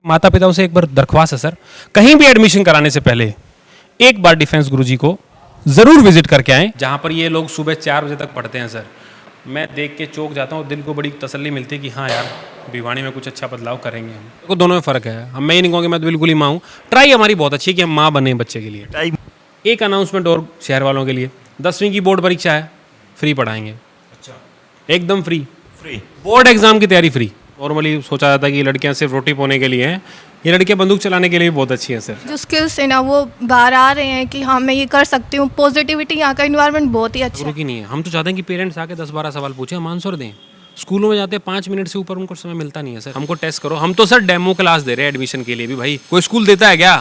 माता पिताओं से एक बार दरख्वास्त है सर, कहीं भी एडमिशन कराने से पहले एक बार डिफेंस गुरुजी को ज़रूर विजिट करके आएँ। जहाँ पर ये लोग सुबह 4 बजे तक पढ़ते हैं सर, मैं देख के चौंक जाता हूँ, दिल को बड़ी तसल्ली मिलती है कि हाँ यार, भिवानी में कुछ अच्छा बदलाव करेंगे हम। देखो दोनों में फ़र्क है, हम मैं ये नहीं कहूँगी मैं तो बिल्कुल ही माँ हूँ। ट्राई हमारी बहुत अच्छी है कि हम माँ बने बच्चे के लिए। एक अनाउंसमेंट और शहर वालों के लिए, 10वीं की बोर्ड परीक्षा है, फ्री पढ़ाएंगे। अच्छा, एकदम फ्री बोर्ड एग्जाम की तैयारी फ्री। नॉर्मली सोचा जाता है कि लड़कियां सिर्फ रोटी पोने के लिए हैं, ये लड़कियां बंदूक चलाने के लिए भी बहुत अच्छी हैं सर। जो स्किल्स है ना वो बाहर आ रहे हैं कि हाँ मैं ये कर सकती हूँ। पॉजिटिविटी, यहाँ का इन्वायरमेंट बहुत ही अच्छा है। की नहीं है, हम तो चाहते हैं कि पेरेंट्स आके 10-12 सवाल पूछें, हम आंसर दें। स्कूलों में जाते हैं 5 मिनट से ऊपर उनको समय मिलता नहीं है सर। हमको टेस्ट करो, हम तो सर डेमो क्लास दे रहे हैं एडमिशन के लिए भी। भाई कोई स्कूल देता है क्या?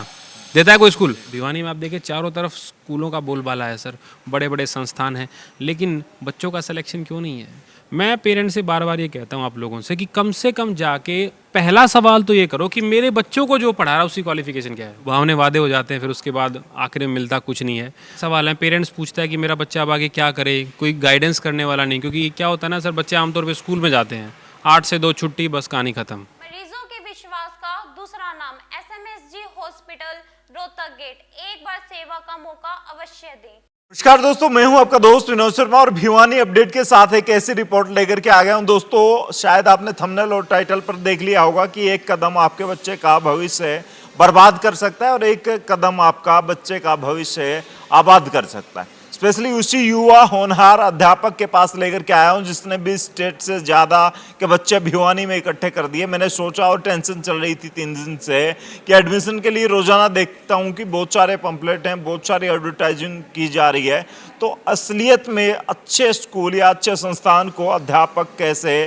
देता है कोई स्कूल? भिवानी में आप देखिए चारों तरफ स्कूलों का बोलबाला है सर, बड़े बड़े संस्थान हैं, लेकिन बच्चों का सिलेक्शन क्यों नहीं है? मैं पेरेंट्स से बार बार ये कहता हूँ आप लोगों से कि कम से कम जाके पहला सवाल तो ये करो कि मेरे बच्चों को जो पढ़ा रहा है उसकी क्वालिफिकेशन क्या है। भावने वादे हो जाते हैं, फिर उसके बाद आखिर में मिलता कुछ नहीं है। सवाल है, पेरेंट्स पूछता है कि मेरा बच्चा अब आगे क्या करे, कोई गाइडेंस करने वाला नहीं। क्योंकि क्या होता है ना सर, बच्चे आमतौर पर स्कूल में जाते हैं, 8 से 2 छुट्टी, बस कहानी खत्म। मरीजों के विश्वास का दूसरा नाम SMSG हॉस्पिटल रोहतक गेट। एक बार सेवा का मौका अवश्य दें। नमस्कार दोस्तों, मैं हूं आपका दोस्त विनोद शर्मा और भिवानी अपडेट के साथ एक ऐसी रिपोर्ट लेकर के आ गया हूं। दोस्तों शायद आपने थंबनेल और टाइटल पर देख लिया होगा कि एक कदम आपके बच्चे का भविष्य बर्बाद कर सकता है और एक कदम आपका बच्चे का भविष्य आबाद कर सकता है। स्पेशली उसी युवा होनहार अध्यापक के पास लेकर के आया हूं जिसने 20 स्टेट से ज़्यादा के बच्चे भिवानी में इकट्ठे कर दिए। मैंने सोचा और टेंशन चल रही थी 3 दिन से कि एडमिशन के लिए रोज़ाना देखता हूं कि बहुत सारे पंपलेट हैं, बहुत सारी एडवर्टाइजिंग की जा रही है। तो असलियत में अच्छे स्कूल या अच्छे संस्थान को अध्यापक कैसे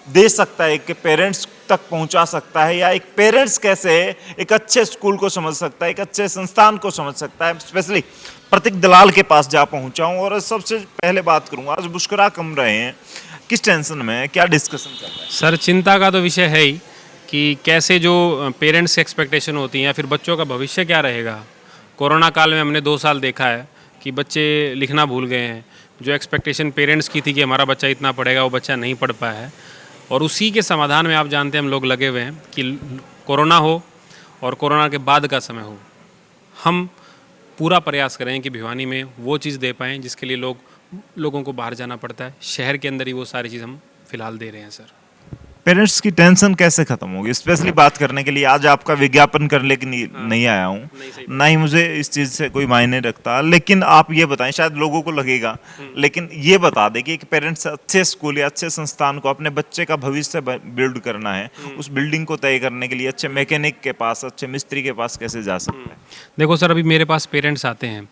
दे सकता है, कि पेरेंट्स तक पहुंचा सकता है, या एक पेरेंट्स कैसे एक अच्छे स्कूल को समझ सकता है, एक अच्छे संस्थान को समझ सकता है। स्पेशली प्रतीक दलाल के पास जा पहुंचा हूं और सबसे पहले बात करूंगा, आज मुस्कुरा कम रहे हैं, किस टेंशन में, क्या डिस्कशन चल रहा है? सर चिंता का तो विषय है ही कि कैसे जो पेरेंट्स की एक्सपेक्टेशन होती हैं या फिर बच्चों का भविष्य क्या रहेगा। कोरोना काल में हमने 2 साल देखा है कि बच्चे लिखना भूल गए हैं। जो एक्सपेक्टेशन पेरेंट्स की थी कि हमारा बच्चा इतना पढ़ेगा, वो बच्चा नहीं पढ़ पाया है। और उसी के समाधान में आप जानते हैं हम लोग लगे हुए हैं कि कोरोना हो और कोरोना के बाद का समय हो, हम पूरा प्रयास करें कि भिवानी में वो चीज़ दे पाएँ जिसके लिए लोगों को बाहर जाना पड़ता है। शहर के अंदर ही वो सारी चीज़ हम फिलहाल दे रहे हैं सर। पेरेंट्स की टेंशन कैसे खत्म होगी, स्पेशली बात करने के लिए आज आपका विज्ञापन करने के लिए नहीं आया हूँ, ना ही मुझे इस चीज़ से कोई मायने रखता। लेकिन आप ये बताएं, शायद लोगों को लगेगा, लेकिन ये बता दें कि पेरेंट्स अच्छे स्कूल या अच्छे संस्थान को अपने बच्चे का भविष्य बिल्ड करना है, उस बिल्डिंग को तय करने के लिए अच्छे मैकेनिक के पास, अच्छे मिस्त्री के पास कैसे जा सकते हैं? देखो सर, अभी मेरे पास पेरेंट्स आते हैं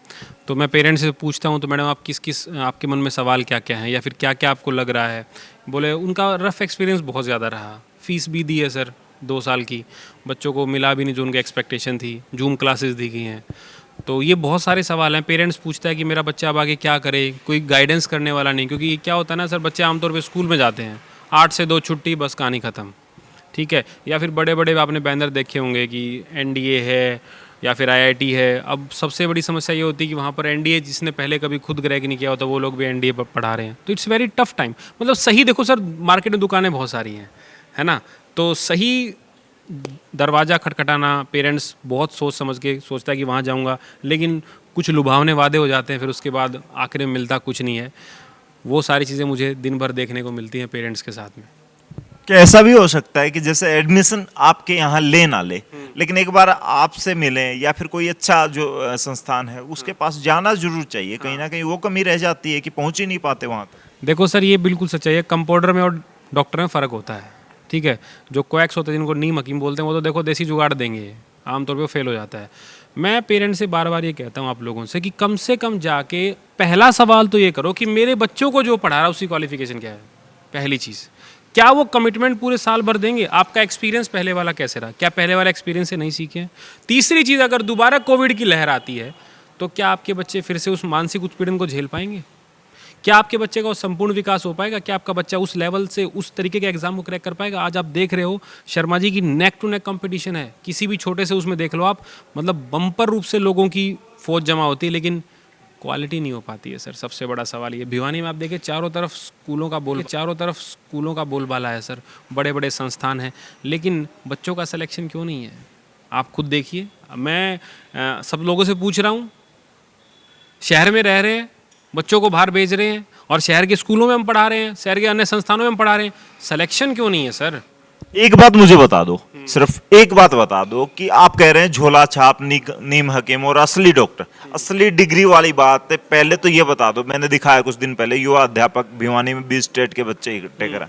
तो मैं पेरेंट्स से पूछता हूँ, तो मैडम आप किस आपके मन में सवाल क्या क्या हैं या फिर क्या क्या आपको लग रहा है। बोले उनका रफ एक्सपीरियंस बहुत ज़्यादा रहा, फीस भी दी है सर 2 साल की, बच्चों को मिला भी नहीं जो उनकी एक्सपेक्टेशन थी, जूम क्लासेस दी गई हैं। तो ये बहुत सारे सवाल हैं। पेरेंट्स पूछता है कि मेरा बच्चा अब आगे क्या करे, कोई गाइडेंस करने वाला नहीं। क्योंकि क्या होता है ना सर, बच्चे आमतौर पे स्कूल में जाते हैं, 8 से 2 छुट्टी, बस कहानी ख़त्म, ठीक है। या फिर बड़े बड़े आपने बैनर देखे होंगे कि NDA है या फिर IIT है। अब सबसे बड़ी समस्या ये होती है कि वहाँ पर NDA जिसने पहले कभी खुद क्रैक नहीं किया होता, वो लोग भी NDA पर पढ़ा रहे हैं। तो इट्स वेरी टफ टाइम। मतलब सही देखो सर, मार्केट में दुकानें बहुत सारी हैं, है ना, तो सही दरवाज़ा खटखटाना, पेरेंट्स बहुत सोच समझ के सोचता है कि वहाँ जाऊँगा, लेकिन कुछ लुभावने वादे हो जाते हैं, फिर उसके बाद आखिर में मिलता कुछ नहीं है। वो सारी चीज़ें मुझे दिन भर देखने को मिलती हैं पेरेंट्स के साथ में। क्या ऐसा भी हो सकता है कि जैसे एडमिशन आपके यहाँ ले ना ले, लेकिन एक बार आपसे मिले या फिर कोई अच्छा जो संस्थान है उसके पास जाना जरूर चाहिए, कहीं ना कहीं वो कमी रह जाती है कि पहुंच ही नहीं पाते वहाँ तक? देखो सर, ये बिल्कुल सच्चाई है। कंपाउंडर में और डॉक्टर में फ़र्क होता है, ठीक है। जो क्वैक्स होते हैं जिनको नीम हकीम बोलते हैं, वो तो देखो देसी जुगाड़ देंगे, आमतौर पर फेल हो जाता है। मैं पेरेंट्स से बार बार ये कहता हूँ आप लोगों से कि कम से कम जाके पहला सवाल तो ये करो कि मेरे बच्चों को जो पढ़ा रहा है उसकी क्वालिफिकेशन क्या है। पहली चीज़, क्या वो कमिटमेंट पूरे साल भर देंगे? आपका एक्सपीरियंस पहले वाला कैसे रहा? क्या पहले वाला एक्सपीरियंस से नहीं सीखे? तीसरी चीज़, अगर दोबारा कोविड की लहर आती है तो क्या आपके बच्चे फिर से उस मानसिक उत्पीड़न को झेल पाएंगे? क्या आपके बच्चे का संपूर्ण विकास हो पाएगा? क्या आपका बच्चा उस लेवल से, उस तरीके के एग्जाम को क्रैक कर पाएगा? आज आप देख रहे हो शर्मा जी की नेक टू नेक कंपटीशन है, किसी भी छोटे से उसमें देख लो आप, मतलब बम्पर रूप से लोगों की फौज जमा होती है, लेकिन क्वालिटी नहीं हो पाती है सर, सबसे बड़ा सवाल ये। भिवानी में आप देखिए चारों तरफ स्कूलों का बोलबाला है सर, बड़े बड़े संस्थान हैं, लेकिन बच्चों का सिलेक्शन क्यों नहीं है? आप खुद देखिए, मैं सब लोगों से पूछ रहा हूँ, शहर में रह रहे हैं, बच्चों को बाहर भेज रहे हैं और शहर के स्कूलों में हम पढ़ा रहे हैं, शहर के अन्य संस्थानों में हम पढ़ा रहे हैं, सिलेक्शन क्यों नहीं है सर? एक बात मुझे बता दो, सिर्फ एक बात बता दो कि आप कह रहे हैं झोला छाप, नीम हकीम और असली डॉक्टर, असली डिग्री वाली बात है। पहले तो ये बता दो, मैंने दिखाया कुछ दिन पहले युवा अध्यापक भिवानी में 20 स्टेट के बच्चे इकट्ठे करा,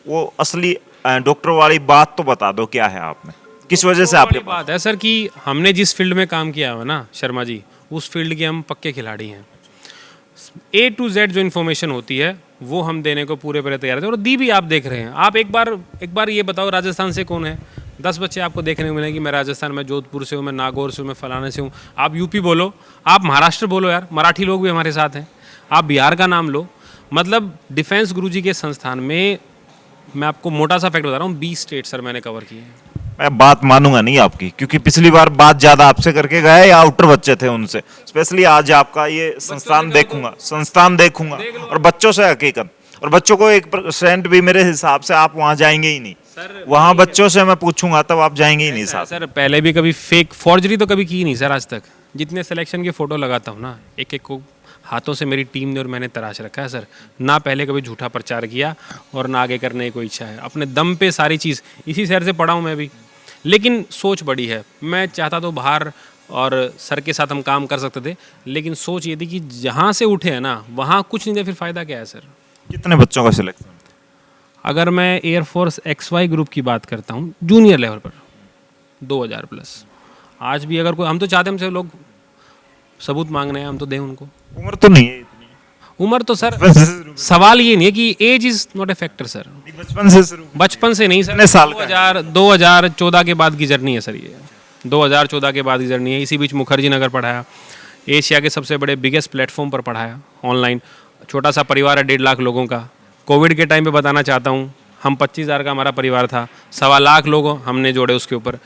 वो असली डॉक्टर वाली बात तो बता दो, क्या है आप में, किस वजह से आपके बात है सर कि हमने जिस फील्ड में काम किया है ना शर्मा जी, उस फील्ड के हम पक्के खिलाड़ी हैं। A to Z जो इन्फॉर्मेशन होती है वो हम देने को पूरे तैयार थे और दी भी आप देख रहे हैं। आप एक बार ये बताओ, राजस्थान से कौन है? 10 बच्चे आपको देखने को मिलेंगे कि मैं राजस्थान में जोधपुर से हूँ, मैं नागौर से हूँ, मैं फलाने से हूँ। आप यूपी बोलो, आप महाराष्ट्र बोलो, यार मराठी लोग भी हमारे साथ हैं, आप बिहार का नाम लो। मतलब डिफेंस गुरुजी के संस्थान में मैं आपको मोटा सा फैक्ट बता रहा हूँ, 20 स्टेट सर मैंने कवर किए हैं। मैं बात मानूंगा नहीं आपकी, क्योंकि पिछली बार बात ज्यादा आपसे करके गए या आउटर बच्चे थे उनसे, स्पेशली आज आपका ये संस्थान देखूंगा और बच्चों से हकीकत, और बच्चों को 1% भी मेरे हिसाब से आप वहां जाएंगे ही नहीं सर। वहां बच्चों से मैं पूछूंगा तब आप जाएंगे ही नहीं साहब। सर पहले भी कभी फेक फॉर्जरी तो कभी की नहीं सर आज तक। जितने सिलेक्शन के फोटो लगाता हूँ ना, एक एक को हाथों से मेरी टीम ने और मैंने तराश रखा है सर। ना पहले कभी झूठा प्रचार किया और ना आगे करने की कोई इच्छा है। अपने दम पे सारी चीज़, इसी शहर से पढ़ा हूँ मैं भी, लेकिन सोच बड़ी है। मैं चाहता तो बाहर और सर के साथ हम काम कर सकते थे, लेकिन सोच ये थी कि जहाँ से उठे हैं ना वहाँ कुछ नहीं थे, फिर फ़ायदा क्या है सर? कितने बच्चों का सिलेक्शन? अगर मैं एयरफोर्स XY ग्रुप की बात करता हूँ जूनियर लेवल पर 2000 प्लस। आज भी अगर कोई, हम तो चाहते हैं हमसे लोग सबूत मांगने हैं, हम तो दें उनको। उम्र तो नहीं है इतनी। उम्र तो सर सवाल ये नहीं है कि age is not a factor sir. बचपन से नहीं सर, 2014 के बाद की जर्नी है सर। ये 2014 के बाद की जर्नी है। इसी बीच मुखर्जी नगर पढ़ाया, एशिया के सबसे बड़े बिगेस्ट प्लेटफॉर्म पर पढ़ाया ऑनलाइन। छोटा सा परिवार है 1.5 लाख लोगों का। कोविड के टाइम पे बताना चाहता हूँ, हम 25,000 का हमारा परिवार था, 1.25 लाख लोग हमने जोड़े उसके ऊपर।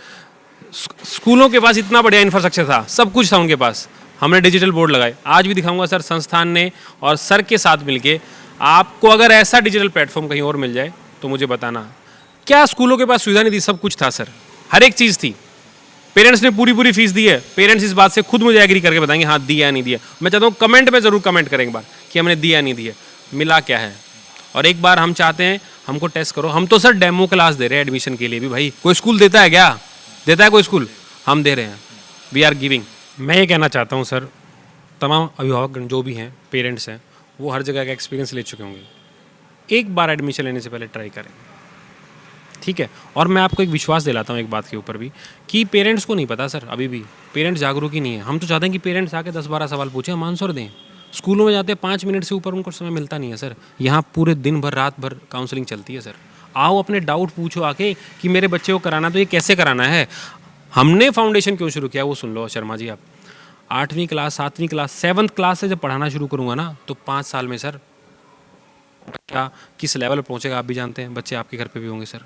स्कूलों के पास इतना बढ़िया इंफ्रास्ट्रक्चर था, सब कुछ था उनके पास, हमने डिजिटल बोर्ड लगाए। आज भी दिखाऊंगा सर, संस्थान ने और सर के साथ मिलके आपको अगर ऐसा डिजिटल प्लेटफॉर्म कहीं और मिल जाए तो मुझे बताना। क्या स्कूलों के पास सुविधा नहीं थी? सब कुछ था सर, हर एक चीज़ थी। पेरेंट्स ने पूरी फीस दी है। पेरेंट्स इस बात से खुद मुझे एग्री करके बताएंगे हाँ दिया नहीं दिया। मैं चाहता हूँ कमेंट में ज़रूर कमेंट करें एक बार कि हमने दिया नहीं दिया, मिला क्या है। और एक बार हम चाहते हैं हमको टेस्ट करो। हम तो सर डेमो क्लास दे रहे हैं एडमिशन के लिए भी। भाई कोई स्कूल देता है क्या? देता है कोई स्कूल? हम दे रहे हैं, वी आर गिविंग। मैं ये कहना चाहता हूँ सर, तमाम अभिभावक जो भी हैं, पेरेंट्स हैं, वो हर जगह का एक्सपीरियंस ले चुके होंगे। एक बार एडमिशन लेने से पहले ट्राई करें, ठीक है? और मैं आपको एक विश्वास दिलाता हूँ एक बात के ऊपर भी कि पेरेंट्स को नहीं पता सर, अभी भी पेरेंट्स जागरूक ही नहीं है। हम तो चाहते हैं कि पेरेंट्स आके 10-12 सवाल पूछें, हम आंसर दें। स्कूलों में जाते हैं 5 मिनट से ऊपर उनको समय मिलता नहीं है सर। यहाँ पूरे दिन भर रात भर काउंसलिंग चलती है सर। आओ अपने डाउट पूछो आके कि मेरे बच्चे को कराना तो ये कैसे कराना है। हमने फाउंडेशन क्यों शुरू किया वो सुन लो शर्मा जी आप। 8वीं क्लास, 7वीं क्लास, 7th क्लास से जब पढ़ाना शुरू करूँगा ना तो 5 साल में सर क्या किस लेवल पर पहुँचेगा आप भी जानते हैं। बच्चे आपके घर पे भी होंगे सर।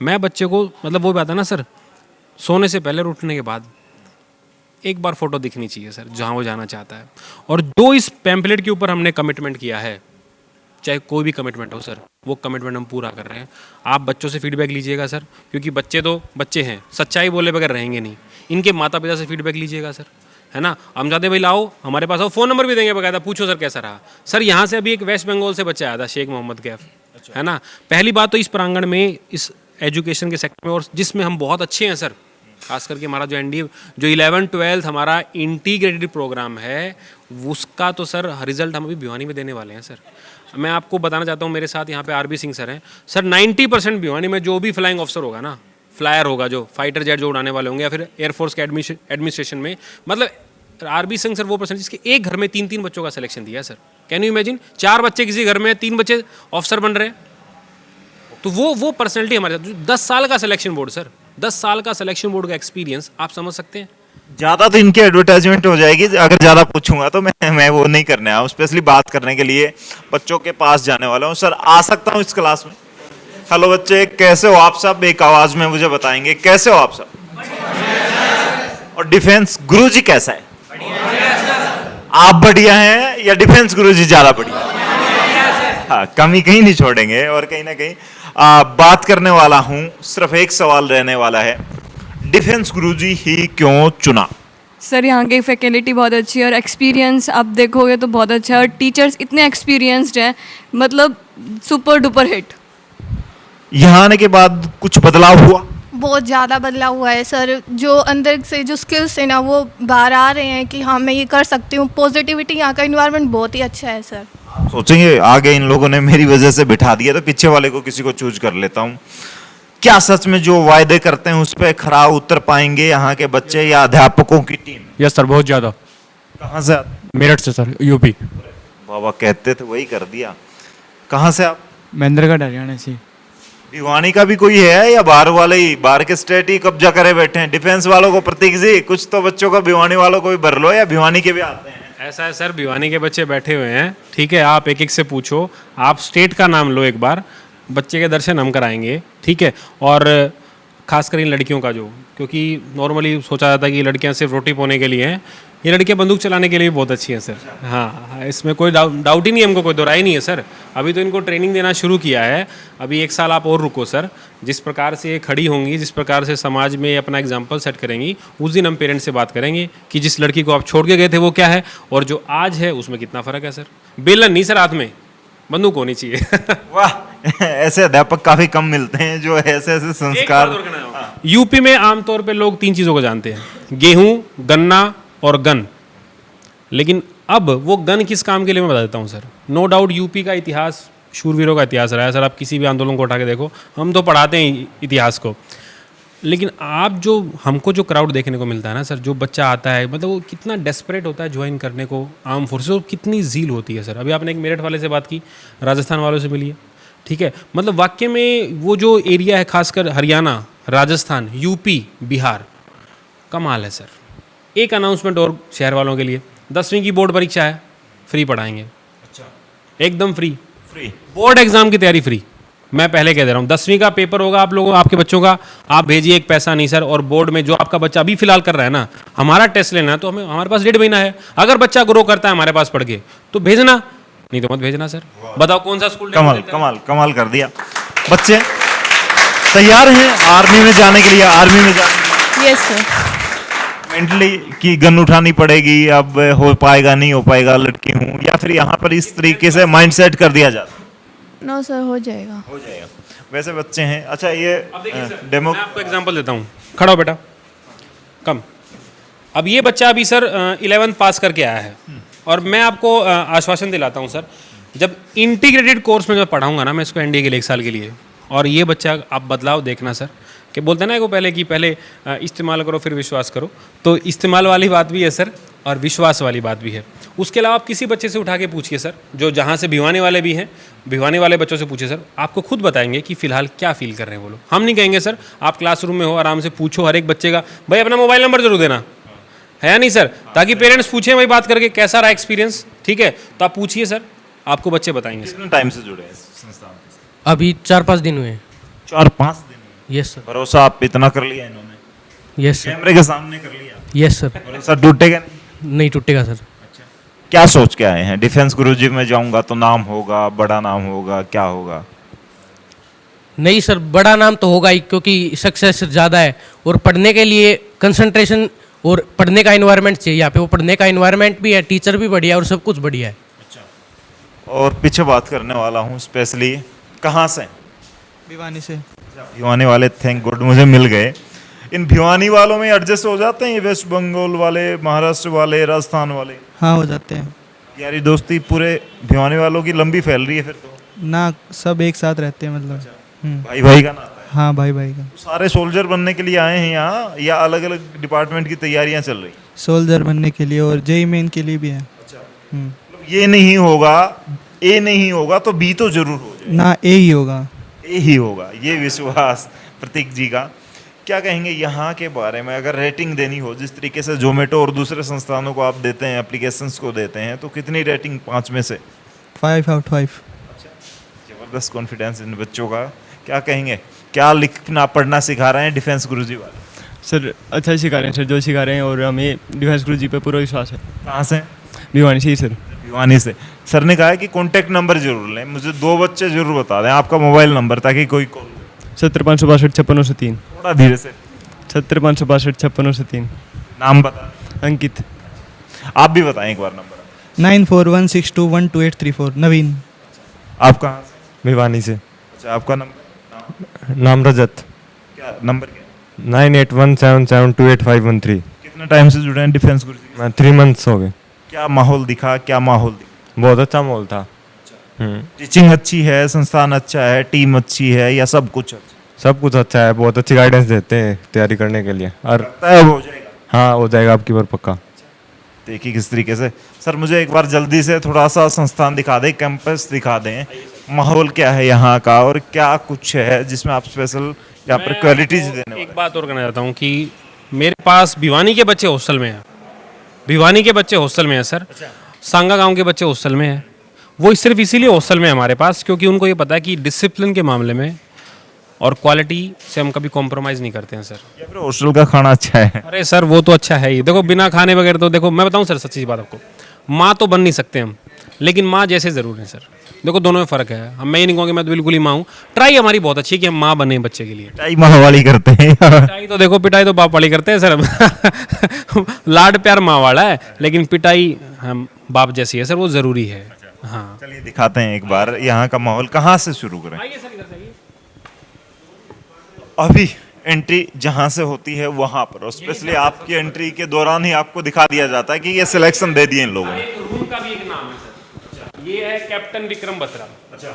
मैं बच्चे को मतलब वो बात है ना सर, सोने से पहले और उठने के बाद एक बार फोटो दिखनी चाहिए सर जहाँ वो जाना चाहता है। और जो इस पैम्पलेट के ऊपर हमने कमिटमेंट किया है, चाहे कोई भी कमिटमेंट हो सर, वो कमिटमेंट हम पूरा कर रहे हैं। आप बच्चों से फीडबैक लीजिएगा सर, क्योंकि बच्चे तो बच्चे हैं, सच्चाई बोले बगैर रहेंगे नहीं। इनके माता पिता से फीडबैक लीजिएगा सर, है ना? हम चाहते भाई लाओ हमारे पास आओ, फ़ोन नंबर भी देंगे बकायदा, पूछो सर कैसा रहा। सर यहाँ से अभी एक वेस्ट बंगाल से बच्चा आया था, शेख मोहम्मद कैफ, है ना? पहली बात तो इस प्रांगण में, इस एजुकेशन के सेक्टर में, और जिसमें हम बहुत अच्छे हैं सर, खास करके हमारा जो एनडी जो 11-12 हमारा इंटीग्रेटेड प्रोग्राम है, उसका तो सर रिजल्ट हम अभी भिवानी में देने वाले हैं सर। मैं आपको बताना चाहता हूँ, मेरे साथ यहाँ पे आरबी सिंह सर हैं सर। 90% भिवानी में जो भी फ्लाइंग ऑफिसर होगा ना, फ्लायर होगा, जो फाइटर जेट जो उड़ाने वाले होंगे, या फिर एयरफोर्स के एडमिनिस्ट्रेशन में, मतलब आरबी सिंह सर वो पर्सन जिसके एक घर में 3-3 बच्चों का सिलेक्शन दिया है सर। Can you imagine? 4 बच्चे किसी घर में, 3 बच्चे ऑफिसर बन रहे हैं। तो वो पर्सनैलिटी हमारे साथ। 10 साल का सिलेक्शन बोर्ड सर, 10 साल का सिलेक्शन बोर्ड का एक्सपीरियंस, आप समझ सकते हैं। ज्यादा तो इनकी एडवर्टाइजमेंट हो जाएगी, अगर ज्यादा पूछूंगा तो मैं वो नहीं करने आया हूँ। स्पेशली बात करने के लिए बच्चों के पास जाने वाला हूँ। सर आ सकता हूँ इस क्लास में? हेलो बच्चे, कैसे हो आप सब? एक आवाज में मुझे बताएंगे कैसे हो आप सब? और डिफेंस गुरुजी कैसा है? आप बढ़िया हैं या डिफेंस गुरुजी ज्यादा बढ़िया हैं? हाँ, कमी कहीं नहीं छोड़ेंगे। और कहीं ना कहीं बात करने वाला हूं, सिर्फ एक सवाल रहने वाला है, डिफेंस गुरुजी ही क्यों चुना? सर यहाँ की फैकल्टी बहुत अच्छी है और एक्सपीरियंस आप देखोगे तो बहुत अच्छा है और टीचर्स इतने एक्सपीरियंस्ड हैं, मतलब सुपर डुपर हिट। यहाँ आने के बाद कुछ बदलाव हुआ? बहुत ज़्यादा बदलाव हुआ है सर। जो अंदर से जो स्किल्स है ना वो बाहर आ रहे हैं कि हाँ मैं ये कर सकती हूँ। पॉजिटिविटी, यहाँ का इन्वायरमेंट बहुत ही अच्छा है सर। सोचेंगे आगे इन लोगों ने मेरी वजह से बिठा दिया तो पीछे वाले को किसी को चूज कर लेता हूँ। क्या सच में जो वायदे करते हैं उस पर खरा उतर पाएंगे यहाँ के बच्चे या अध्यापकों की टीम? यस सर, बहुत ज़्यादा। कहाँ से आप? मेरठ से सर, यूपी। बाबा कहते थे वही कर दिया। कहाँ से आप? महेंद्रगढ़, हरियाणा से। भिवानी का भी कोई है या बाहर वाले ही, बाहर के स्टेट ही कब्जा करे बैठे हैं? डिफेंस वालों को प्रतीक जी कुछ तो बच्चों का भिवानी वालों को भी भर लो, या भिवानी के भी आते हैं? ऐसा है सर, भिवानी के बच्चे बैठे हुए हैं, ठीक है, आप एक एक से पूछो, आप स्टेट का नाम लो एक बार, बच्चे के दर्शन हम कराएंगे, ठीक है। और खासकर इन लड़कियों का जो, क्योंकि नॉर्मली सोचा जाता है कि लड़कियां सिर्फ रोटी पोने के लिए हैं, ये लड़कियां बंदूक चलाने के लिए भी बहुत अच्छी हैं सर। हाँ, इसमें कोई डाउट ही नहीं है, हमको कोई दोराई नहीं है सर। अभी तो इनको ट्रेनिंग देना शुरू किया है, अभी 1 साल आप और रुको सर। जिस प्रकार से ये खड़ी होंगी, जिस प्रकार से समाज में अपना एग्जाम्पल सेट करेंगी, उस दिन हम पेरेंट्स से बात करेंगे कि जिस लड़की को आप छोड़ के गए थे वो क्या है और जो आज है उसमें कितना फ़र्क है सर। बेलन नहीं सर, हाथ में बंदूक होनी चाहिए। वाह, ऐसे अध्यापक काफी कम मिलते हैं जो ऐसे ऐसे संस्कार। यूपी में आमतौर पे लोग 3 चीज़ों को जानते हैं, गेहूं, गन्ना और गन। लेकिन अब वो गन किस काम के लिए मैं बता देता हूँ सर। नो डाउट यूपी का इतिहास शूरवीरों का इतिहास रहा है सर। आप किसी भी आंदोलन को उठा के देखो, हम तो पढ़ाते हैं इतिहास को, लेकिन आप जो हमको जो क्राउड देखने को मिलता है ना सर, जो बच्चा आता है, मतलब वो कितना डेस्परेट होता है ज्वाइन करने को आर्म फोर्सेस, और कितनी ज़ील होती है सर। अभी आपने एक मेरठ वाले से बात की, राजस्थान वालों से मिली है, ठीक है। मतलब वाकई में वो जो एरिया है, खासकर हरियाणा, राजस्थान, यूपी, बिहार, कमाल है सर। एक अनाउंसमेंट और शहर वालों के लिए, 10वीं की बोर्ड परीक्षा है, फ्री पढ़ाएंगे। अच्छा, एकदम फ्री। बोर्ड एग्जाम की तैयारी फ्री। मैं पहले कह दे रहा हूँ, 10वीं का पेपर होगा आप लोगों, आपके बच्चों का, आप भेजिए, एक पैसा नहीं सर। और बोर्ड में जो आपका बच्चा अभी फिलहाल कर रहा है ना, हमारा टेस्ट लेना है तो हमें, हमारे पास 1.5 महीना है। अगर बच्चा ग्रो करता है हमारे पास पढ़ के तो भेजना, नहीं तो मत भेजना सर। बताओ कौन सा स्कूल? कमाल कमाल कमाल कर दिया। बच्चे तैयार हैं आर्मी में जाने के लिए? आर्मी में जाने यस सर। मेंटली की गन उठानी पड़ेगी, अब हो पाएगा नहीं हो पाएगा, लड़की हूँ, या फिर यहाँ पर इस तरीके से माइंडसेट कर दिया जाता? नो सर, हो जाएगा। हो जाएगा। वैसे बच्चे हैं। अच्छा, ये डेमो, मैं आपको एग्जांपल देता हूँ, खड़ा हो बेटा, कम। अब ये बच्चा अभी सर 11th पास करके आया है, और मैं आपको आश्वासन दिलाता हूँ सर, जब इंटीग्रेटेड कोर्स में जब पढ़ाऊँगा ना मैं इसको एनडीए के लिए 1 साल के लिए, और ये बच्चा आप बदलाव देखना सर, कि बोलते हैं ना को पहले कि पहले इस्तेमाल करो फिर विश्वास करो, तो इस्तेमाल वाली बात भी है सर और विश्वास वाली बात भी है। उसके अलावा आप किसी बच्चे से उठा के पूछिए सर, जो जहाँ से भिवानी वाले भी हैं, भिवानी वाले बच्चों से पूछिए सर, आपको खुद बताएंगे कि फ़िलहाल क्या फील कर रहे हैं वो लोग। हम नहीं कहेंगे सर, आप क्लासरूम में हो, आराम से पूछो हर एक बच्चे का, भाई अपना मोबाइल नंबर जरूर देना है या नहीं सर, ताकि पेरेंट्स पूछें वही बात करके कैसा रहा एक्सपीरियंस, ठीक है। तो आप पूछिए सर, आपको बच्चे बताएंगे। कितने टाइम से जुड़े हैं संस्थान से? अभी 4-5 दिन हुए हैं। 4-5 दिन? Yes sir. भरोसा आप इतना कर लिया इन्होंने? Yes sir. कैमरे के सामने कर लिया? Yes sir. भरोसा टूटेगा नहीं? नहीं टूटेगा सर। क्या सोच के आए हैं? डिफेंस गुरुजी में जाऊंगा तो नाम होगा, बड़ा नाम होगा, क्या होगा? नहीं सर, बड़ा नाम तो होगा ही, क्योंकि सक्सेस ज़्यादा है और पढ़ने के लिए कंसंट्रेशन और पढ़ने का एनवायरनमेंट चाहिए यहाँ पे। वो पढ़ने का एनवायरनमेंट भी है, टीचर भी बढ़िया और सब कुछ बढ़िया है। और पीछे बात करने वाला हूँ स्पेशली, कहाँ से? भिवानी से। भिवानी वाले थैंक गॉड मुझे मिल गए। इन भिवानी वालों में एडजस्ट हो जाते हैं ये वेस्ट बंगाल वाले, महाराष्ट्र वाले, राजस्थान वाले? हाँ, हो जाते हैं। यारी दोस्ती पूरे भिवानी वालों की लंबी फैल रही है फिर तो? ना, सब एक साथ रहते हैं मतलब। भाई भाई का नाता है? हाँ, भाई भाई का। सारे सोल्जर बनने के लिए आए हैं यहाँ, या अलग अलग डिपार्टमेंट की तैयारियां चल रही? सोल्जर बनने के लिए और जेई मेन के लिए भी है। मतलब ये नहीं होगा, ए नहीं होगा तो बी तो जरूर हो जाए ना, ए ही होगा। ए ही होगा, ये विश्वास प्रतीक जी का। क्या कहेंगे यहाँ के बारे में, अगर रेटिंग देनी हो, जिस तरीके से जोमेटो और दूसरे संस्थानों को आप देते हैं, एप्लीकेशंस को देते हैं, तो कितनी रेटिंग 5 में से? 5 out of 5। जबरदस्त कॉन्फिडेंस इन बच्चों का। क्या कहेंगे, क्या लिखना पढ़ना सिखा रहे हैं डिफेंस गुरुजी वाले? सर अच्छा सिखा रहे हैं सर, जो सिखा रहे हैं, और हमें डिफेंस गुरुजी पे पूरा विश्वास है। कहाँ से? भिवानी से ही सर। भिवानी से। सर ने कहा है कि कॉन्टैक्ट नंबर जरूर लें, मुझे 2 बच्चे जरूर बता दें आपका मोबाइल नंबर, ताकि कोई कॉल। 70 562 56 3। थोड़ा धीरे से। 70 562 56 3। नाम बता। अंकित। आप भी बताएं एक बार नंबर। 9416212834 नवीन। आप कहाँ से? भिवानी से। अच्छा, आपका नंबर? नाम रजत। क्या नंबर क्या? 9817728513। कितने टाइम से जुड़े हैं डिफेंस गुरुजी? मैं 3 मंथ्स हो गए। क्या माहौल दिखा, क्या माहौल दिखा? बहुत अच्छा माहौल था। टीचिंग अच्छी है, संस्थान अच्छा है, टीम अच्छी है, या सब कुछ अच्छा? सब कुछ अच्छा है, बहुत अच्छी गाइडेंस देते हैं तैयारी करने के लिए। और लगता है हो जाएगा? हाँ, हो जाएगा आपकी बार पक्का। देखिए किस तरीके से। सर मुझे एक बार जल्दी से थोड़ा सा संस्थान दिखा दें, कैंपस दिखा दें, माहौल क्या है यहाँ का और क्या कुछ है जिसमें आप स्पेशल यहाँ पर क्वालिटीज देने वाले एक बात और कहना चाहता हूँ कि मेरे पास भिवानी के बच्चे हॉस्टल में हैं, भिवानी के बच्चे हॉस्टल में हैं सर। सांगा गांव के बच्चे हॉस्टल में हैं। वो सिर्फ इसीलिए हॉस्टल में है हमारे पास क्योंकि उनको ये पता है कि डिसिप्लिन के मामले में और क्वालिटी से हम कभी कॉम्प्रोमाइज़ नहीं करते हैं सर। या फिर हॉस्टल का खाना अच्छा है? अरे सर वो तो अच्छा है ही। देखो बिना खाने वगैरह तो देखो मैं बताऊं सर सच्ची बात आपको, माँ तो बन नहीं सकते हम, लेकिन माँ जैसे ज़रूर है सर। देखो दोनों में फ़र्क है। हम मैं ये नहीं कहूँगी मैं तो बिल्कुल ही माँ हूँ। ट्राई हमारी बहुत अच्छी है कि हम माँ बने बच्चे के लिए। पिटाई माँ वाली करते हैं। पिटाई तो देखो, पिटाई तो बाप वाली करते हैं सर। लाड प्यार माँ वाला है, लेकिन पिटाई हम बाप जैसी है सर, वो ज़रूरी है। हाँ चलिए दिखाते हैं एक बार यहाँ का माहौल। कहाँ से शुरू करें? आइए सर, इधर से आइए। अभी एंट्री जहाँ से होती है वहाँ पर, और स्पेशली आपकी एंट्री के दौरान ही आपको दिखा दिया जाता है कि ये सिलेक्शन दे दिए इन लोगों ने। रूम का भी एक नाम है सर। ये है कैप्टन विक्रम बत्रा। अच्छा,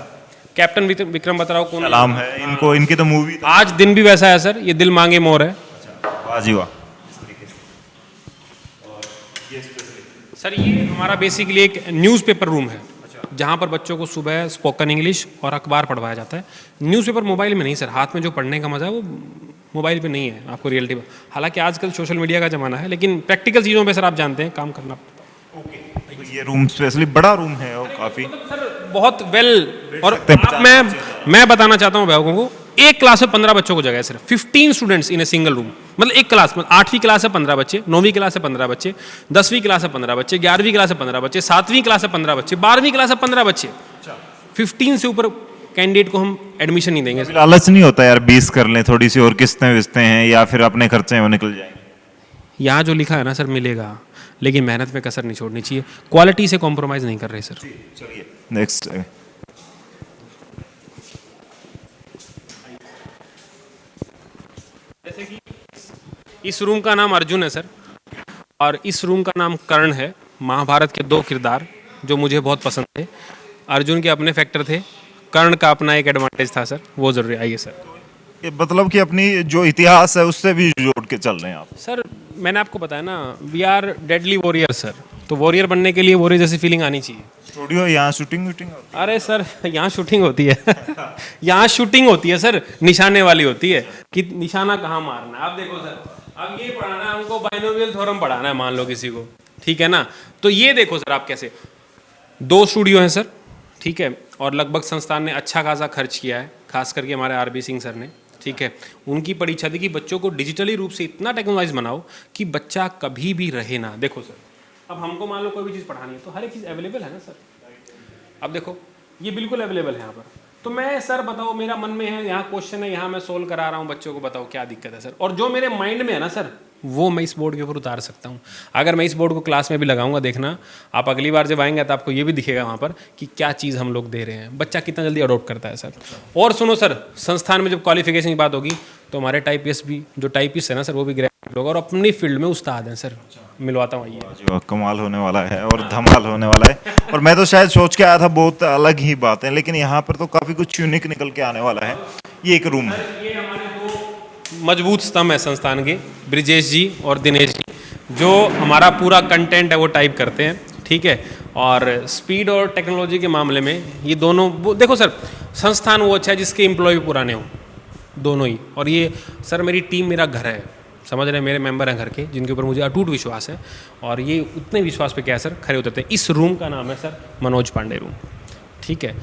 कैप्टन विक्रम बत्रा को नाम है इनको, इनकी तो मूवी आज दिन भी वैसा है सर। ये दिल मांगे मोर है। वाह जी वाह। सर ये हमारा बेसिकली एक न्यूज़पेपर रूम है जहाँ पर बच्चों को सुबह स्पोकन इंग्लिश और अखबार पढ़वाया जाता है। न्यूज़पेपर मोबाइल में नहीं सर, हाथ में जो पढ़ने का मज़ा है वो मोबाइल पे नहीं है आपको रियलिटी में। हालांकि आजकल सोशल मीडिया का ज़माना है, लेकिन प्रैक्टिकल चीज़ों पे सर आप जानते हैं काम करना। तो ये रूम स्पेशली बड़ा रूम है और काफ़ी सर बहुत वेल। और मैं बताना चाहता हूँ अभिभावकों को, एक क्लास में 15 बच्चों को जगह है सिर्फ। 15 students in a single room. मतलब एक क्लास में 8वीं क्लास है 15 बच्चे, 9वीं क्लास है 15 बच्चे, 10वीं क्लास है 15 बच्चे, 11वीं क्लास है 15 बच्चे, 7वीं क्लास है 15 बच्चे, 12वीं क्लास है 15 बच्चे। 15 से ऊपर कैंडिडेट को हम एडमिशन नहीं देंगे। लालच नहीं होता यार 20 कर लें, थोड़ी सी और किस्तें विस्तें हैं, या फिर अपने खर्चे हैं वो निकल जाएंगे? यहाँ जो लिखा है ना सर मिलेगा, लेकिन मेहनत में कसर नहीं छोड़नी चाहिए। क्वालिटी से कॉम्प्रोमाइज़ नहीं कर रहे सर। चलिए नेक्स्ट। जैसे कि इस रूम का नाम अर्जुन है सर, और इस रूम का नाम कर्ण है। महाभारत के 2 किरदार जो मुझे बहुत पसंद थे। अर्जुन के अपने फैक्टर थे, कर्ण का अपना एक एडवांटेज था सर, वो जरूरी। आइए सर। ये मतलब कि अपनी जो इतिहास है उससे भी जोड़ के चल रहे हैं आप? सर मैंने आपको बताया ना, we are deadly warrior sir. तो वॉरियर बनने के लिए वॉरियर जैसी फीलिंग आनी चाहिए। स्टूडियो यहाँ शूटिंग वूटिंग? अरे सर यहाँ शूटिंग होती है। यहाँ शूटिंग होती है सर, निशाने वाली होती है कि निशाना कहाँ मारना है। आप देखो सर, अब ये पढ़ाना है हमको, बाइनोमियल थ्योरम पढ़ाना है मान लो किसी को, ठीक है ना। तो ये देखो सर आप कैसे 2 स्टूडियो हैं सर, ठीक है। और लगभग संस्थान ने अच्छा खासा खर्च किया है, खास करके हमारे आरबी सिंह सर ने, ठीक है। उनकी बड़ी इच्छा थी कि बच्चों को डिजिटली रूप से इतना टेक्नोलॉजी बनाओ कि बच्चा कभी भी रहे ना। देखो सर, अब हमको मान लो कोई भी चीज़ पढ़ानी है तो हर एक चीज़ अवेलेबल है ना सर। अब देखो ये बिल्कुल अवेलेबल है यहाँ पर। तो मैं सर बताओ, मेरा मन में है, यहाँ क्वेश्चन है, यहाँ मैं सोल्व करा रहा हूँ बच्चों को, बताओ क्या दिक्कत है सर। और जो मेरे माइंड में है ना सर, वो मैं इस बोर्ड के ऊपर उतार सकता हूँ। अगर मैं इस बोर्ड को क्लास में भी लगाऊंगा, देखना आप अगली बार जब आएंगे तो आपको ये भी दिखेगा वहाँ पर कि क्या चीज़ हम लोग दे रहे हैं, बच्चा कितना जल्दी अडोप्ट करता है सर। और सुनो सर, संस्थान में जब क्वालिफिकेशन की बात होगी तो हमारे टाइपिस्ट भी, जो टाइपिस्ट है ना सर, वो भी ग्रेजुएट लोग और अपनी फील्ड में उस्ताद हैं सर। मिलवाता हूँ, आइए। कमाल होने वाला है और धमाल होने वाला है। और मैं तो शायद सोच के आया था बहुत अलग ही बात है, लेकिन यहाँ पर तो काफ़ी कुछ यूनिक निकल के आने वाला है। ये एक रूम है, ये हमारे 2 मजबूत स्तंभ है संस्थान के, ब्रिजेश जी और दिनेश जी, जो हमारा पूरा कंटेंट है वो टाइप करते हैं, ठीक है। और स्पीड और टेक्नोलॉजी के मामले में ये दोनों, वो देखो सर, संस्थान वो अच्छा है जिसके एम्प्लॉय भी पुराने हों, दोनों ही। और ये सर मेरी टीम मेरा घर है, समझ रहे हैं, मेरे मेंबर हैं घर के, जिनके ऊपर मुझे अटूट विश्वास है। और ये उतने विश्वास पे क्या है सर, खरे उतरते हैं। इस रूम का नाम है सर मनोज पांडे रूम, ठीक है।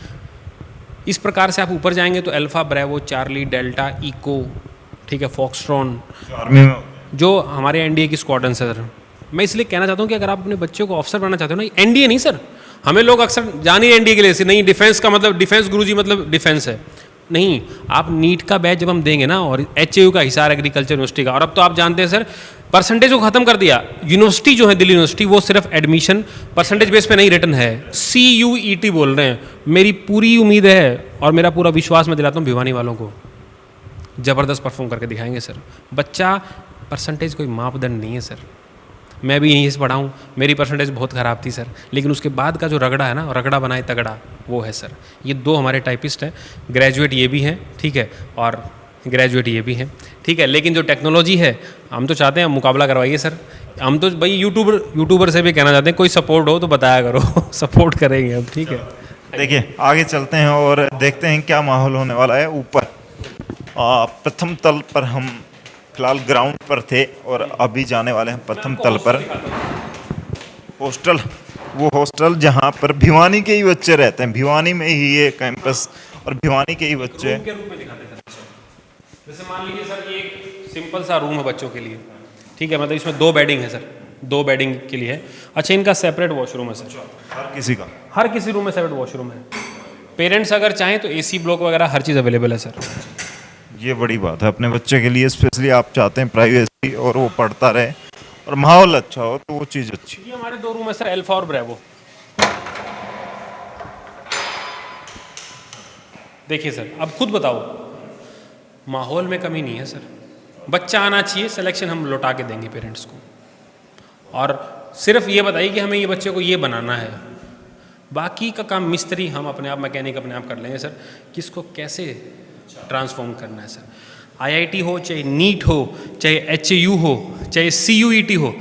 इस प्रकार से आप ऊपर जाएंगे तो alpha, bravo, Charlie, delta, echo, ठीक है, फॉक्सट्रॉन, आर्मी में जो हमारे एनडीए की स्क्वाड्रन है सर, मैं इसलिए कहना चाहता हूँ कि अगर आप अपने बच्चों को ऑफिसर बनाना चाहते हो ना, एनडीए नहीं सर, हमें लोग अक्सर जान ही एनडीए के लिए, नहीं डिफेंस का मतलब डिफेंस गुरुजी मतलब डिफेंस है, नहीं, आप नीट का बैच जब हम देंगे ना, और एचएयू का, हिसार एग्रीकल्चर यूनिवर्सिटी का, और अब तो आप जानते हैं सर परसेंटेज को ख़त्म कर दिया, यूनिवर्सिटी जो है दिल्ली यूनिवर्सिटी वो सिर्फ एडमिशन परसेंटेज बेस पे नहीं रिटर्न है, CUET बोल रहे हैं। मेरी पूरी उम्मीद है और मेरा पूरा विश्वास मैं दिलाता हूँ भिवानी वालों को, ज़बरदस्त परफॉर्म करके दिखाएंगे सर। बच्चा परसेंटेज कोई मापदंड नहीं है सर, मैं भी यहीं से पढ़ा हूँ, मेरी परसेंटेज बहुत ख़राब थी सर, लेकिन उसके बाद का जो रगड़ा है ना, रगड़ा बनाए तगड़ा, वो है सर। ये 2 हमारे टाइपिस्ट हैं, ग्रेजुएट ये भी हैं, ठीक है, और ग्रेजुएट ये भी हैं, ठीक है, लेकिन जो टेक्नोलॉजी है हम तो चाहते हैं मुकाबला करवाइए सर। हम तो भाई यूट्यूबर से भी कहना चाहते हैं कोई सपोर्ट हो तो बताया करो सपोर्ट करेंगे हम, ठीक है। देखिए आगे चलते हैं और देखते हैं क्या माहौल होने वाला है। ऊपर प्रथम तल पर हम फिलहाल ग्राउंड पर थे और अभी जाने वाले हैं प्रथम तल पर। हॉस्टल, वो हॉस्टल जहाँ पर भिवानी के ही बच्चे रहते हैं, भिवानी में ही ये कैंपस और भिवानी के ही बच्चे। जैसे मान लीजिए सर ये एक सिंपल सा रूम है बच्चों के लिए, ठीक है, मतलब इसमें 2 बेडिंग है सर, 2 बेडिंग के लिए है। अच्छा, इनका सेपरेट वॉशरूम है सर, हर किसी रूम में सेपरेट वॉशरूम है। पेरेंट्स अगर चाहें तो AC ब्लॉक वगैरह हर चीज़ अवेलेबल है सर। ये बड़ी बात है, अपने बच्चे के लिए स्पेशली आप चाहते हैं प्राइवेसी और वो पढ़ता रहे और माहौल अच्छा हो, तो वो चीज़ अच्छी। ये हमारे 2 रूम है सर, अल्फा और ब्रेवो। देखिए सर, अब खुद बताओ, माहौल में कमी नहीं है सर, बच्चा आना चाहिए, सिलेक्शन हम लौटा के देंगे पेरेंट्स को, और सिर्फ ये बताइए कि हमें ये बच्चे को ये बनाना है, बाकी का काम मिस्त्री हम अपने आप, मैकेनिक अपने आप कर लेंगे सर, किसको कैसे ट्रांसफॉर्म करना है सर। IIT हो, चाहे नीट हो, चाहे HAU हो, चाहे CUET हो,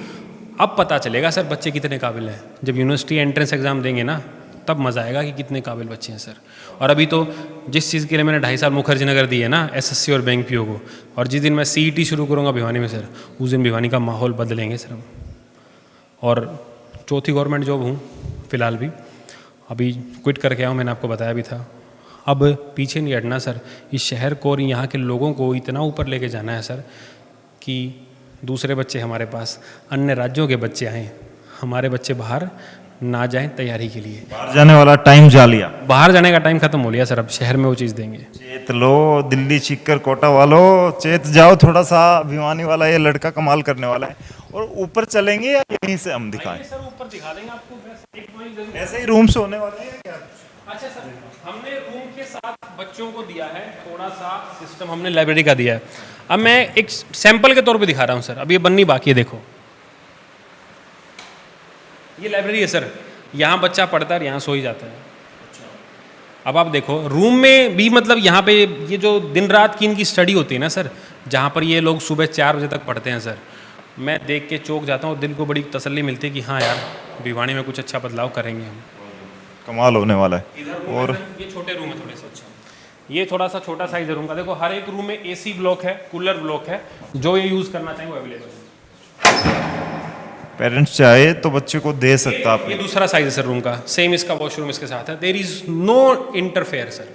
अब पता चलेगा सर बच्चे कितने काबिल हैं। जब यूनिवर्सिटी एंट्रेंस एग्ज़ाम देंगे ना, तब मज़ा आएगा कि कितने काबिल बच्चे हैं सर। और अभी तो जिस चीज़ के लिए मैंने 2.5 साल मुखर्जी नगर दिए ना, SSC और बैंक PO को, और जिस दिन मैं CET शुरू करूँगा भिवानी में सर, उस दिन भिवानी का माहौल बदलेंगे सर हम। और चौथी गवर्नमेंट जॉब हूँ फ़िलहाल भी, अभी क्विट करके आया हूँ, मैंने आपको बताया भी था। अब पीछे नहीं हटना सर, इस शहर को और यहाँ के लोगों को इतना ऊपर लेके जाना है सर कि दूसरे बच्चे हमारे पास, अन्य राज्यों के बच्चे आएँ, हमारे बच्चे बाहर ना जाएं तैयारी के लिए। बाहर जाने वाला टाइम जा लिया, बाहर जाने का टाइम खत्म हो लिया सर, अब शहर में वो चीज़ देंगे। चेत लो दिल्ली चिक्कर कोटा वालों, चेत जाओ थोड़ा सा, भिवानी वाला ये लड़का कमाल करने वाला है। और ऊपर चलेंगे या यहीं से हम दिखाएं? सर ऊपर दिखा देंगे आपको, ऐसे ही रूम से होने वाले हैं क्या? अच्छा सर, हमने रूम के साथ बच्चों को दिया है थोड़ा सा सिस्टम, हमने लाइब्रेरी का दिया है। अब मैं एक सैंपल के तौर पे दिखा रहा हूँ सर, अब ये बननी बाकी है। देखो ये लाइब्रेरी है सर, यहाँ बच्चा पढ़ता है और यहाँ सो ही जाता है। अब आप देखो रूम में भी, मतलब यहाँ पे ये जो दिन रात की इनकी स्टडी होती है ना सर, जहाँ पर ये लोग सुबह 4 बजे तक पढ़ते हैं सर, मैं देख के चौंक जाता हूँ, दिल को बड़ी तसल्ली मिलती है कि हाँ यार भिवानी में कुछ अच्छा बदलाव करेंगे हम, कमाल होने वाला है। और ये छोटे रूम है थोड़े से, अच्छा ये थोड़ा सा छोटा साइज है रूम का। देखो हर एक रूम में AC ब्लॉक है, कूलर ब्लॉक है, जो ये यूज़ करना चाहें वो अवेलेबल है। पेरेंट्स चाहे तो बच्चे को दे सकता आप। ये दूसरा साइज है सर रूम का, सेम इसका वॉशरूम इसके साथ है। There is no interfere sir,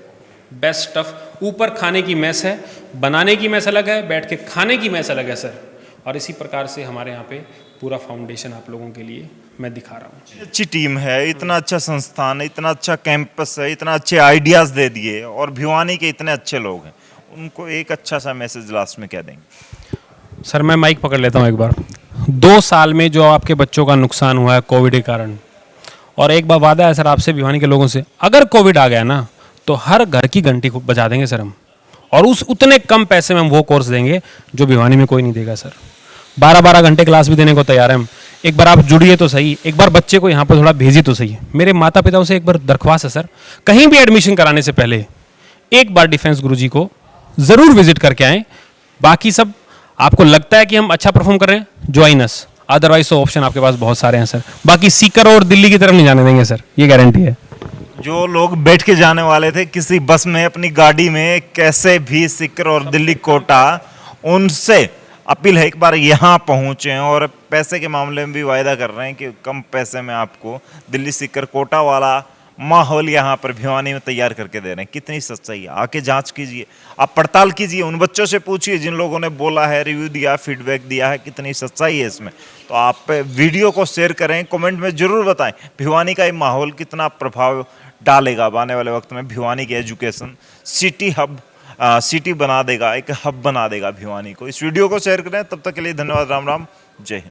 best stuff. ऊपर खाने की मेस है, बनाने की मेस अलग है, बैठ के खाने की मेस अलग है सर। और इसी प्रकार से हमारे यहाँ पे पूरा फाउंडेशन आप लोगों के लिए मैं दिखा रहा हूँ। अच्छी टीम है, इतना अच्छा संस्थान है, इतना अच्छा कैंपस है, इतना अच्छे आइडियाज दे दिए, और भिवानी के इतने अच्छे लोग हैं, उनको एक अच्छा सा मैसेज लास्ट में क्या देंगे? सर मैं माइक पकड़ लेता हूँ एक बार। 2 साल में जो आपके बच्चों का नुकसान हुआ है कोविड के कारण, और एक बार वादा है सर आपसे भिवानी के लोगों से, अगर कोविड आ गया ना तो हर घर की घंटी को बजा देंगे सर हम, और उस उतने कम पैसे में हम वो कोर्स देंगे जो भिवानी में कोई नहीं देगा सर। 12-12 घंटे क्लास भी देने को तैयार है हम। एक बार आप जुड़िए तो सही, एक बार बच्चे को यहाँ पर थोड़ा भेजिए तो सही। मेरे माता पिताओं से एक बार दरख्वास्त है सर, कहीं भी एडमिशन कराने से पहले एक बार डिफेंस गुरुजी को ज़रूर विजिट करके आएँ। बाकी सब आपको लगता है कि हम अच्छा परफॉर्म कर रहे हैं, ज्वाइन अस, अदरवाइज तो ऑप्शन आपके पास बहुत सारे हैं सर। बाकी सीकर और दिल्ली की तरफ नहीं जाने देंगे सर, ये गारंटी है। जो लोग बैठ के जाने वाले थे किसी बस में, अपनी गाड़ी में, कैसे भी सीकर और दिल्ली कोटा, उनसे अपील है एक बार यहाँ पहुँचें। और पैसे के मामले में भी वायदा कर रहे हैं कि कम पैसे में आपको दिल्ली सीकर कोटा वाला माहौल यहाँ पर भिवानी में तैयार करके दे रहे हैं। कितनी सच्चाई है, आके जांच कीजिए, आप पड़ताल कीजिए, उन बच्चों से पूछिए जिन लोगों ने बोला है, रिव्यू दिया, फीडबैक दिया है, कितनी सच्चाई है इसमें। तो आप वीडियो को शेयर करें, कमेंट में जरूर बताएं भिवानी का ये माहौल कितना प्रभाव डालेगा अब आने वाले वक्त में। भिवानी की एजुकेशन सिटी हब, सिटी बना देगा, एक हब बना देगा भिवानी को। इस वीडियो को शेयर करें, तब तक के लिए धन्यवाद। राम राम, जय हिंद।